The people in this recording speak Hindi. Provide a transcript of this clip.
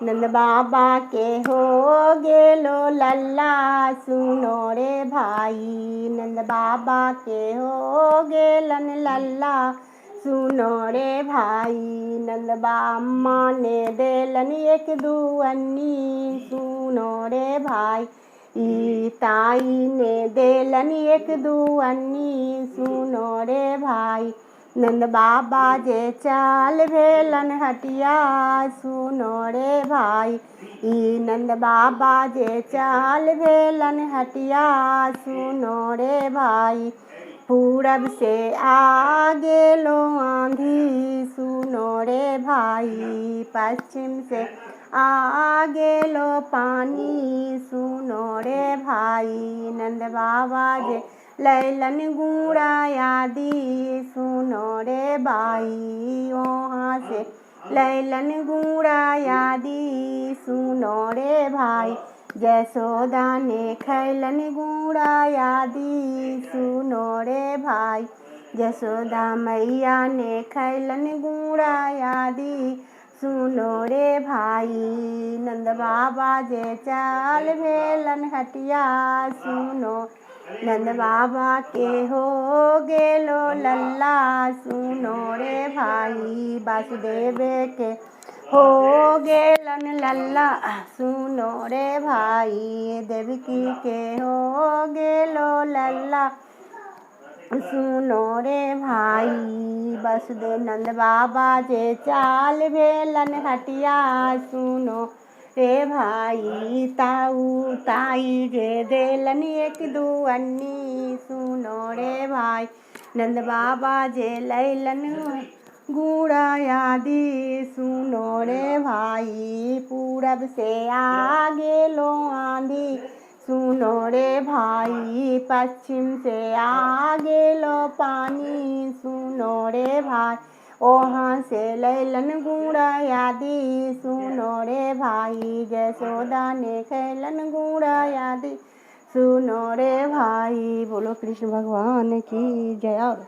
नंद बाबा के हो गेलो लल्ला सुनो रे भाई। नंद बाबा के हो गेलन लल्ला सुनो रे भाई। नंद बाम्मा ने देलन एक दुअन्नी सुनो रे भाई। ई ताई ने देलन एक दुअन्नी सुनो रे भाई। नंद बाबा जे चाल भेलन हटिया सुनो रे भाई। ई नंद बाबा जे चाल भेलन हटिया सुनो रे भाई। पूरब से आ गेलो आंधी सुनो रे भाई। पश्चिम से आ गेलो पानी सुनो रे भाई। नंद बाबा जे लैलन गुड़ा यादी सुनो रे भाई। वहाँ से लैलन गुड़ा यादी सुनो रे भाई। जसोदा ने खैलन गुड़ा यादी सुनो रे भाई। जसोदा मैया ने खैलन गुड़ा यादी सुनो रे भाई। नंद बाबा जे चाल भेलन हटिया सुनो। नंद बाबा के हो गेलो लल्ला सुनो रे भाई। वासुदेव के हो गेलन लल्ला सुनो रे भाई। देवकी के हो गेलो लल्ला सुनो रे भाई। वासुदेव नंद बाबा जे चाल भेलन हटिया सुनो रे भाई। ताऊ ताई जे देलन एक दुअन्नी सुनो रे भाई। नंद बाबा जे लैलन गुड़ा यादी सुनो रे भाई। पूरब से आ गेलो आंधी सुनो रे भाई। पश्चिम से आ गेलो पानी सुनो रे भाई। वहाँ से लैलन गुड़ा यादी सुनो रे भाई। जसोदा ने खैलन गुड़ा यादी सुनो रे भाई। बोलो कृष्ण भगवान की जय।